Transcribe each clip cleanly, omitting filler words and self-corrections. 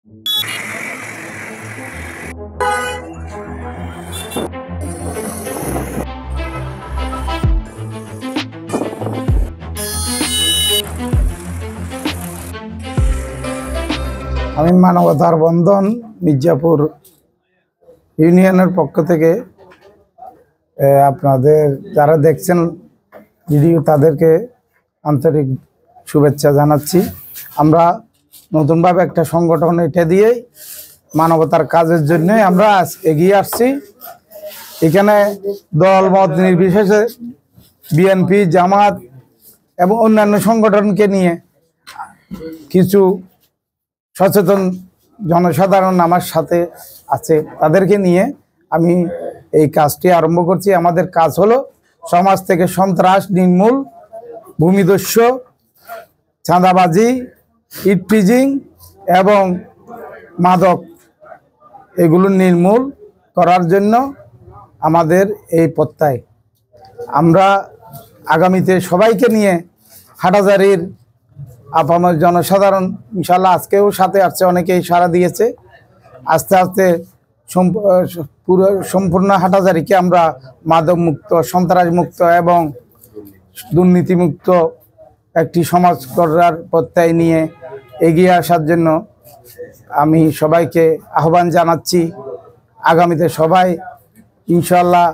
আমি মানবতার বন্ধন মির্জাপুর ইউনিয়নের পক্ষ থেকে আপনাদের যারা দেখছেন ভিডিও তাদেরকে আন্তরিক শুভেচ্ছা জানাচ্ছি। আমরা নতুনভাবে একটা সংগঠন এটা দিয়েই মানবতার কাজের জন্য আমরা এগিয়ে আসছি। এখানে দল মত নির্বিশেষে বিএনপি, জামাত এবং অন্যান্য সংগঠনকে নিয়ে কিছু সচেতন জনসাধারণ আমার সাথে আছে, তাদেরকে নিয়ে আমি এই কাজটি আরম্ভ করছি। আমাদের কাজ হলো সমাজ থেকে সন্ত্রাস নির্মূল, ভূমিদস্যু, চাঁদাবাজি, ইটপ্রিজিং এবং মাদক এগুলো নির্মূল করার জন্য আমাদের এই প্রত্যয়। আমরা আগামীতে সবাইকে নিয়ে হাটহাজারীর আপামর জনসাধারণ ইনশাল্লাহ আজকেও সাথে আসছে, অনেকেই সাড়া দিয়েছে। আস্তে আস্তে পুরো সম্পূর্ণ হাটহাজারীকে আমরা মাদক মুক্ত, সন্ত্রাস মুক্ত এবং দুর্নীতিমুক্ত একটি সমাজ করার প্রত্যয় নিয়ে এগিয়ে আসার জন্য আমি সবাইকে আহ্বান জানাচ্ছি। আগামীতে সবাই ইনশাল্লাহ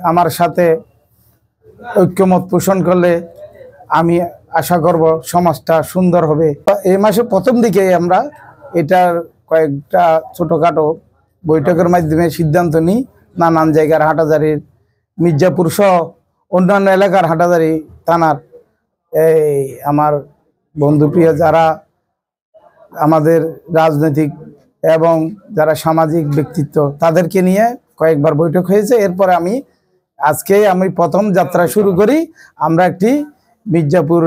আমার সাথে ঐক্যমত পোষণ করলে আমি আশা করব সমাজটা সুন্দর হবে। এই মাসের প্রথম দিকে আমরা এটার কয়েকটা ছোটোখাটো বৈঠকের মাধ্যমে সিদ্ধান্ত নিই। নানান জায়গার হাটহাজারীর, মির্জাপুর সহ অন্যান্য এলাকার হাটহাজারী থানার এই আমার বন্ধুপ্রিয় যারা আমাদের রাজনৈতিক এবং যারা সামাজিক ব্যক্তিত্ব তাদেরকে নিয়ে কয়েকবার বৈঠক হয়েছে। এরপরে আমি প্রথম যাত্রা শুরু করি। আমরা একটি মির্জাপুর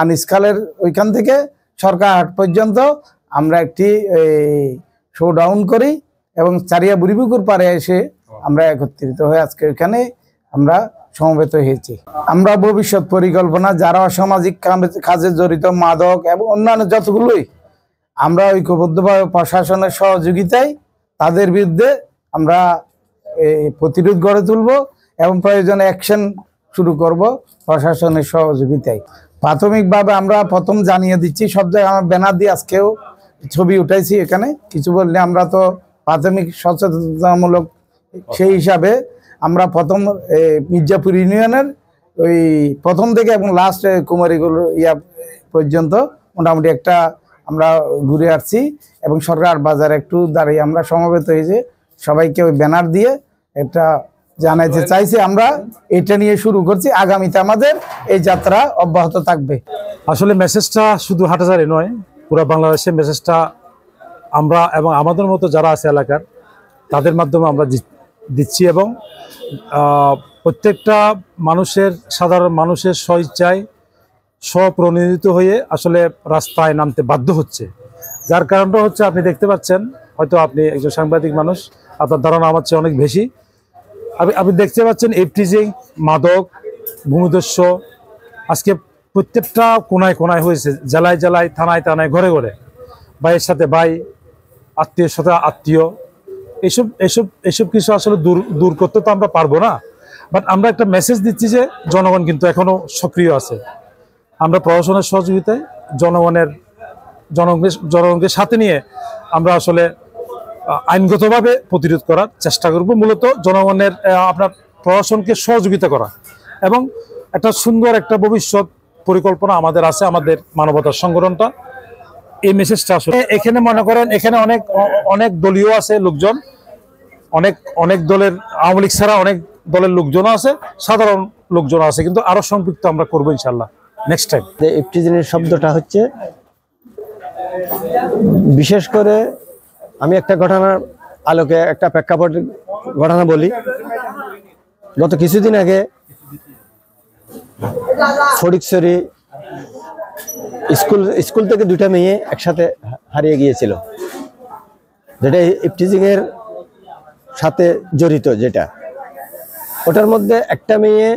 আনিসখালের ওইখান থেকে সরকারহাট পর্যন্ত আমরা একটি শোডাউন করি এবং চারিয়া বুড়িপুকুর পাড়ে এসে আমরা একত্রিত হয়ে আজকে এখানে আমরা সমবেত হয়েছি। আমরা ভবিষ্যৎ পরিকল্পনা যারা অসামাজিক কাজে জড়িত, মাদক এবং অন্যান্য যতগুলোই, আমরা ঐক্যবদ্ধভাবে প্রশাসনের সহযোগিতায় তাদের বিরুদ্ধে আমরা প্রতিরোধ গড়ে তুলব এবং প্রয়োজনে অ্যাকশন শুরু করব প্রশাসনের সহযোগিতায়। প্রাথমিকভাবে আমরা প্রথম জানিয়ে দিচ্ছি, সব জায়গায় আমার ব্যানার দিয়ে আজকেও ছবি উঠাইছি। এখানে কিছু বললে আমরা তো প্রাথমিক সচেতনতামূলক, সেই হিসাবে আমরা প্রথম মির্জাপুর ইউনিয়নের ওই প্রথম থেকে এবং লাস্ট কুমারীগুলো পর্যন্ত মোটামুটি একটা আমরা ঘুরে আসছি এবং সরকার বাজার একটু দাঁড়িয়ে আমরা সমবেত হয়েছে। সবাইকে ওই ব্যানার দিয়ে একটা জানাইতে চাইছি। আমরা এটা নিয়ে শুরু করছি, আগামীতে আমাদের এই যাত্রা অব্যাহত থাকবে। আসলে মেসেজটা শুধু হাটহাজারী নয়, পুরো বাংলাদেশের মেসেজটা আমরা এবং আমাদের মতো যারা আছে এলাকার তাদের মাধ্যমে আমরা দিচ্ছি এবং প্রত্যেকটা মানুষের, সাধারণ মানুষের স্বইচ্ছায় স্বপ্রণোদিত হয়ে আসলে রাস্তায় নামতে বাধ্য হচ্ছে। যার কারণটা হচ্ছে আপনি দেখতে পাচ্ছেন, হয়তো আপনি একজন সাংবাদিক মানুষ, আপনার ধারণা আমার চেয়ে অনেক বেশি। আপনি দেখতে পাচ্ছেন ইফটিজিং, মাদক, ভূমিদস্যু আজকে প্রত্যেকটা কোনায় কোনায় হয়েছে, জেলায় জেলায়, থানায় থানায়, ঘরে ঘরে, ভাইয়ের সাথে ভাই, আত্মীয়ের সাথে আত্মীয়, এসব কিছু আসলে দূর করতে তো আমরা পারবো না। বাট আমরা একটা মেসেজ দিচ্ছি যে জনগণ কিন্তু এখনো সক্রিয় আছে। আমরা প্রশাসনের সহযোগিতায় জনগণকে সাথে নিয়ে আমরা আসলে আইনগতভাবে প্রতিরোধ করার চেষ্টা করব। মূলত জনগণের আপনার প্রশাসনকে সহযোগিতা করা এবং একটা সুন্দর একটা ভবিষ্যৎ পরিকল্পনা আমাদের আছে, আমাদের মানবতার সংগঠনটা। এই মেসেজটা আসলে এখানে মনে করেন এখানে অনেক দলীয় আছে লোকজন, অনেক দলের, আওয়ামী লীগ ছাড়া অনেক দলের লোকজনও আছে, সাধারণ লোকজন আছে, কিন্তু আরো সম্পৃক্ত আমরা করবো ইনশাল্লাহ নেক্সট টাইম। ইফটিজিংয়ের শব্দটা হচ্ছে, বিশেষ করে আমি একটা ঘটনার আলোকে একটা প্রেক্ষাপট ঘটনা বলি। গত কিছুদিন আগে ফটিকছড়ি স্কুল থেকে দুটা মেয়ে একসাথে হারিয়ে গিয়েছিল, যেটা ইফটিজিংয়ের সাথে জড়িত। যেটা ওটার মধ্যে একটা মেয়ে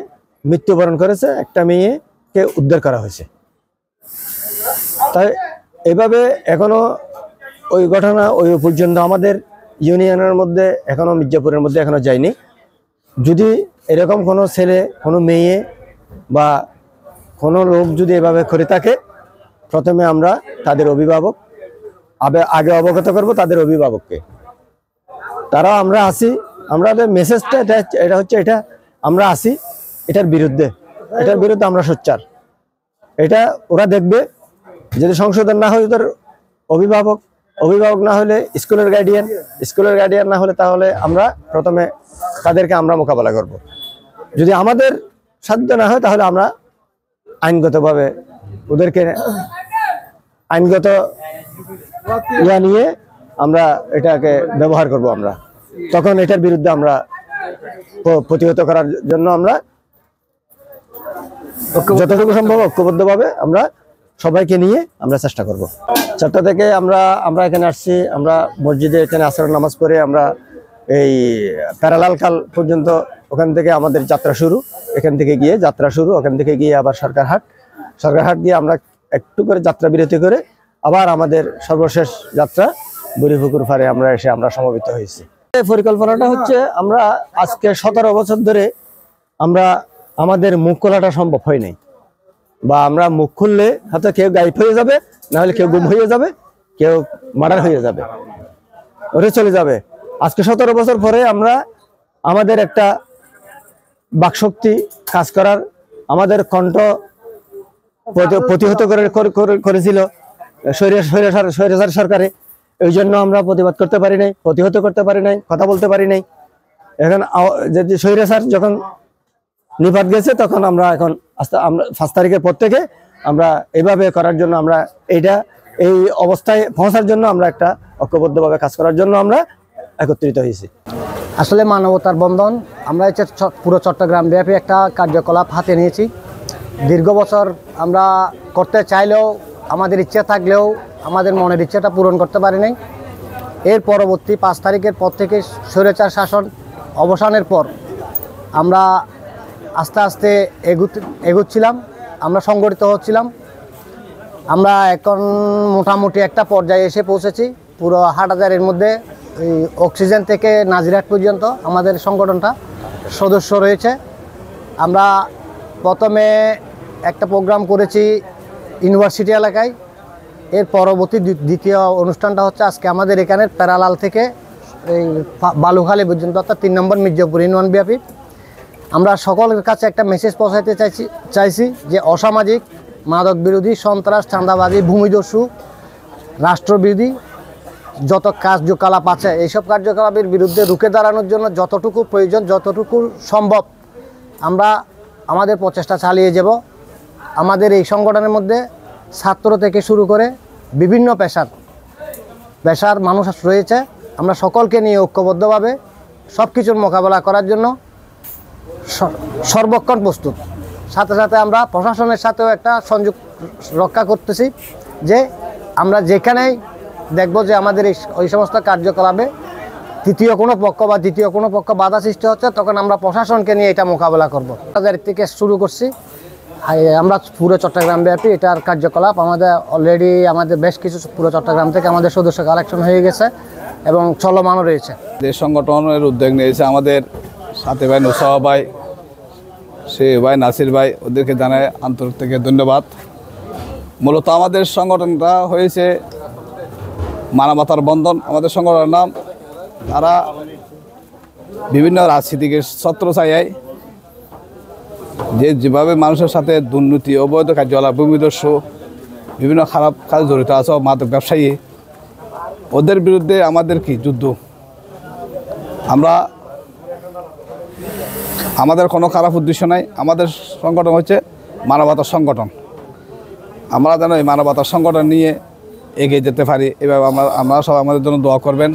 মৃত্যুবরণ করেছে, একটা মেয়েকে উদ্ধার করা হয়েছে। তাই এভাবে এখনো ওই ঘটনা ওই পর্যন্ত আমাদের ইউনিয়নের মধ্যে এখনো, মির্জাপুরের মধ্যে এখনো যায়নি। যদি এরকম কোনো ছেলে, কোনো মেয়ে বা কোনো লোক যদি এভাবে করে থাকে, প্রথমে আমরা তাদের অভিভাবক আগে অবগত করব তাদের অভিভাবককে। তারা আমরা আসি, আমাদের মেসেজটা এটা হচ্ছে, এটা আমরা আসি এটার বিরুদ্ধে আমরা সোচ্চার। এটা ওরা দেখবে, যদি সংশোধন না হয় ওদের অভিভাবক না হলে স্কুলের গার্ডিয়ান না হলে তাহলে আমরা প্রথমে তাদেরকে আমরা মোকাবেলা করব। যদি আমাদের সাধ্য না হয় তাহলে আমরা আইনগতভাবে ওদেরকে আইনগত ইয়া নিয়ে আমরা এটাকে ব্যবহার করব। আমরা তখন এটার বিরুদ্ধে আমরা প্রতিহত করার জন্য আমরা যতটুকু সম্ভব ঐক্যবদ্ধভাবে আমরা সবাইকে নিয়ে আমরা চেষ্টা করব। 4টা থেকে আমরা এখানে আসছি, আমরা মসজিদে এখানে আসরের নামাজ পড়ে আমরা এই প্যারালাল কাল পর্যন্ত, ওখান থেকে আমাদের যাত্রা শুরু, এখান থেকে গিয়ে যাত্রা শুরু, ওখান থেকে গিয়ে আবার সরকারহাট গিয়ে আমরা একটু করে যাত্রা বিরতি করে আবার আমাদের সর্বশেষ যাত্রা বুড়িপুকুর পাড়ে আমরা এসে আমরা সমবেত হয়েছি। পরিকল্পনাটা হচ্ছে, আমরা আজকে 17 বছর ধরে আমাদের মুখ খোলাটা সম্ভব হয় নাই, বা আমরা মুখ খুললে হয়তো কেউ গায়েব হয়ে যাবে, না হলে কেউ গুম হয়ে যাবে, কেউ মার্ডার হয়ে যাবে, ওরে চলে যাবে। আজকে 17 বছর পরে আমাদের একটা বাকশক্তি কাজ করার, আমাদের কণ্ঠ প্রতিহত করেছিল স্বৈরাচার সরকারে। এই জন্য আমরা প্রতিবাদ করতে পারি নাই, প্রতিহত করতে পারি নাই, কথা বলতে পারি নাই। এখন যদি স্বৈরাচার যখন নিপাত গেছে, তখন আমরা এখন আমরা 5 তারিখের পর থেকে আমরা এইভাবে করার জন্য, আমরা এই অবস্থায় পৌঁছার জন্য আমরা একটা ঐক্যবদ্ধভাবে কাজ করার জন্য আমরা একত্রিত হয়েছি। আসলে মানবতার বন্ধন, আমরা পুরো চট্টগ্রাম ব্যাপী একটা কার্যকলাপ হাতে নিয়েছি। দীর্ঘ বছর আমরা করতে চাইলেও, আমাদের ইচ্ছা থাকলেও আমাদের মনের ইচ্ছাটা পূরণ করতে পারি নাই। এর পরবর্তী 5 তারিখের পর থেকে স্বৈরাচার শাসন অবসানের পর আমরা আস্তে আস্তে এগুচ্ছিলাম, আমরা সংগঠিত হচ্ছিলাম। আমরা এখন মোটামুটি একটা পর্যায়ে এসে পৌঁছেছি। পুরো হাটহাজারীর মধ্যে এই অক্সিজেন থেকে নাজিরহাট পর্যন্ত আমাদের সংগঠনটা সদস্য রয়েছে। আমরা প্রথমে একটা প্রোগ্রাম করেছি ইউনিভার্সিটি এলাকায়। এর পরবর্তী দ্বিতীয় অনুষ্ঠানটা হচ্ছে আজকে আমাদের এখানে প্যারালাল থেকে এই বালুখালী পর্যন্ত, অর্থাৎ 3 নম্বর মির্জাপুর ইউনিয়ন ব্যাপী। আমরা সকলের কাছে একটা মেসেজ পৌঁছাতে চাইছি যে অসামাজিক, মাদক বিরোধী, সন্ত্রাস, চাঁদাবাজি, ভূমিদস্যু, রাষ্ট্রবিরোধী যত কার্যকলাপ আছে, এইসব কার্যকলাপের বিরুদ্ধে রুখে দাঁড়ানোর জন্য যতটুকু প্রয়োজন, যতটুকু সম্ভব আমরা আমাদের প্রচেষ্টা চালিয়ে যাব। আমাদের এই সংগঠনের মধ্যে ছাত্র থেকে শুরু করে বিভিন্ন পেশার মানুষ রয়েছে। আমরা সকলকে নিয়ে ঐক্যবদ্ধভাবে সব কিছুর মোকাবেলা করার জন্য সর্বক্ষণ প্রস্তুত। সাথে সাথে আমরা প্রশাসনের সাথেও একটা সংযোগ রক্ষা করতেছি, যে আমরা যেখানেই দেখব যে আমাদের ওই সমস্ত কার্যকলাপে তৃতীয় কোনো পক্ষ বাধা সৃষ্টি হচ্ছে, তখন আমরা প্রশাসনকে নিয়ে এটা মোকাবেলা করব। থেকে শুরু করছি, আমরা পুরো চট্টগ্রাম ব্যাপী এটার কার্যকলাপ আমাদের অলরেডি আমাদের বেশ কিছু পুরো চট্টগ্রাম থেকে আমাদের সদস্য কালেকশন হয়ে গেছে এবং চলমানও রয়েছে। যে সংগঠনের উদ্যোগ নিয়েছে আমাদের সাথে ভাই নুসাহ ভাই, সে ভাই নাসির ভাই, ওদেরকে জানাই আন্তরিক থেকে ধন্যবাদ। মূলত আমাদের সংগঠনটা হয়েছে মানবতার বন্ধন, আমাদের সংগঠনের নাম। তারা বিভিন্ন রাজনীতিকে ছত্রছায়ায় যেভাবে মানুষের সাথে দুর্নীতি, অবৈধ কার্যকলাপ, ভূমিদস্যু, বিভিন্ন খারাপ কাজ জড়িত আছে, মাদক ব্যবসায়ী, ওদের বিরুদ্ধে আমাদের কি যুদ্ধ। আমাদের কোনো খারাপ উদ্দেশ্য নাই। আমাদের সংগঠন হচ্ছে মানবতার সংগঠন। আমরা যেন এই মানবতার সংগঠন নিয়ে এগিয়ে যেতে পারি, এভাবে আমরা সবাই আমাদের জন্য দোয়া করবেন।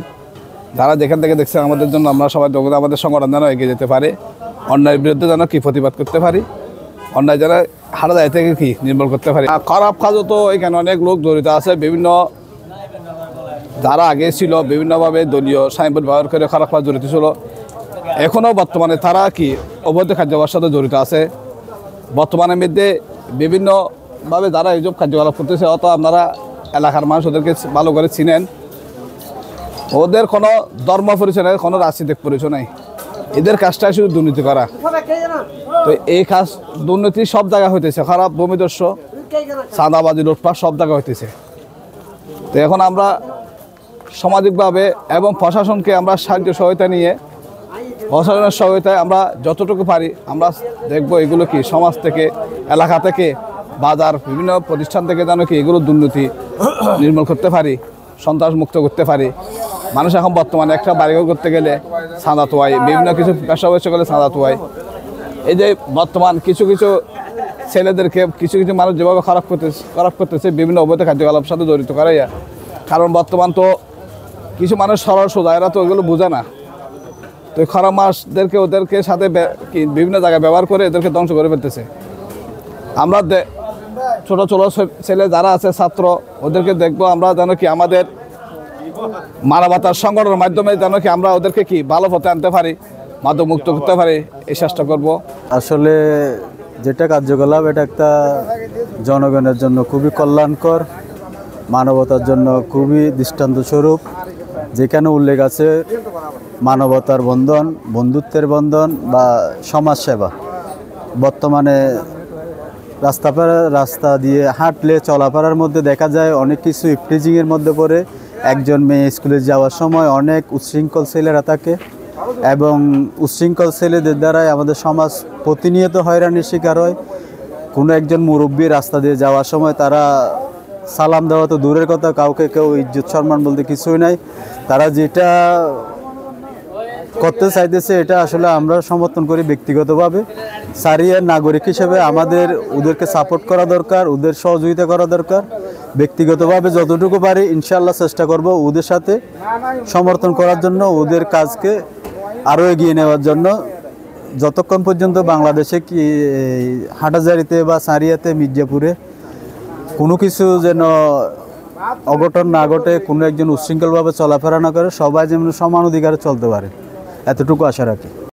যারা যেখান থেকে দেখছেন আমাদের জন্য, আমরা সবাই আমাদের সংগঠন যেন এগিয়ে যেতে পারে, অন্যায়ের বিরুদ্ধে যেন কি প্রতিবাদ করতে পারি, অন্যায় যেন হারাদায় থেকে কি নির্মূল করতে পারি। খারাপ কাজও তো এখানে অনেক লোক জড়িত আছে, বিভিন্ন যারা আগে ছিল বিভিন্নভাবে দলীয় সাইনবোর্ড ব্যবহার করে খারাপ কাজ জড়িত ছিল, এখনও বর্তমানে তারা কি অবৈধ কার্যকলাপের সাথে জড়িত আছে। বর্তমানের মধ্যে বিভিন্নভাবে যারা এইসব কার্যকলাপ করতেছে, অত আপনারা এলাকার মানুষ ওদেরকে ভালো করে চিনেন। ওদের কোনো ধর্ম পরিচয় নেই, কোনো রাজনৈতিক পরিচয় নেই, এদের কাজটাই শুধু দুর্নীতি করা। তো এই কাজ দুর্নীতি সব জায়গায় হইতেছে, খারাপ ভূমিদস্য, চাঁদাবাজি, লুটপাট সব জায়গায় হইতেছে। তো এখন আমরা সামাজিকভাবে এবং প্রশাসনকে আমরা সাহায্য সহায়তা নিয়ে, প্রশাসনের সহায়তায় আমরা যতটুকু পারি আমরা দেখব এগুলো কি সমাজ থেকে, এলাকা থেকে, বাজার, বিভিন্ন প্রতিষ্ঠান থেকে যেন কি এগুলো দুর্নীতি নির্মূল করতে পারি, সন্ত্রাস মুক্ত করতে পারি। মানুষ এখন বর্তমানে একটা বাড়িঘর করতে গেলে চাঁদা তোয়াই, বিভিন্ন কিছু ব্যবসা ব্যবসা গেলে চাঁদা তোয়াই। এই যে বর্তমান কিছু কিছু ছেলেদেরকে কিছু কিছু মানুষ যেভাবে খারাপ করতেছে বিভিন্ন অবৈধ কার্যকলাপের সাথে জড়িত করাইয়া। কারণ বর্তমান তো কিছু মানুষ সরল সোজা, এরা তো ওইগুলো বোঝে না। তো খারাপ মানুষদেরকে ওদেরকে সাথে বিভিন্ন জায়গায় ব্যবহার করে এদেরকে ধ্বংস করে ফেলতেছে। আমরা ছোট ছোট ছেলে যারা আছে ছাত্র, ওদেরকে দেখবো আমরা যেন কি আমাদের মানবতার সংগঠনের মাধ্যমে যেন কি আমরা ওদেরকে কি ভালো পথে আনতে পারি, মাদক মুক্ত করতে পারি, এই চেষ্টা করবো। আসলে যেটা কার্যকলাপ এটা একটা জনগণের জন্য খুবই কল্যাণকর, মানবতার জন্য খুবই দৃষ্টান্তস্বরূপ। যেখানে উল্লেখ আছে মানবতার বন্ধন, বন্ধুত্বের বন্ধন বা সমাজসেবা। বর্তমানে রাস্তা দিয়ে হাঁটলে চলাফেরার মধ্যে দেখা যায় অনেক কিছু ইফটিজিংয়ের মধ্যে পড়ে। একজন মেয়ে স্কুলে যাওয়ার সময় অনেক উচ্ছৃঙ্খল ছেলেরা থাকে এবং উচ্ছৃঙ্খল ছেলেদের দ্বারাই আমাদের সমাজ প্রতিনিয়ত হয়রানির শিকার হয়। কোনো একজন মুরব্বী রাস্তা দিয়ে যাওয়ার সময় তারা সালাম দেওয়া তো দূরের কথা, কাউকে কেউ ইজ্জত সম্মান বলতে কিছুই নাই। তারা যেটা করতে চাইতেছে এটা আসলে আমরা সমর্থন করি ব্যক্তিগতভাবে। সারিয়ার নাগরিক হিসেবে আমাদের ওদেরকে সাপোর্ট করা দরকার, ওদের সহযোগিতা করা দরকার। ব্যক্তিগতভাবে যতটুকু পারি ইনশাআল্লাহ চেষ্টা করব ওদের সাথে সমর্থন করার জন্য, ওদের কাজকে আরও এগিয়ে নেওয়ার জন্য। যতক্ষণ পর্যন্ত বাংলাদেশে কি হাটাজারিতে বা সারিয়াতে, মির্জাপুরে কোনো কিছু যেন অঘটন না ঘটে, কোনো একজন উচ্ছৃঙ্খলভাবে চলাফেরা না করে, সবাই যেন সমান অধিকারে চলতে পারে, এতটুকু আশা রাখি।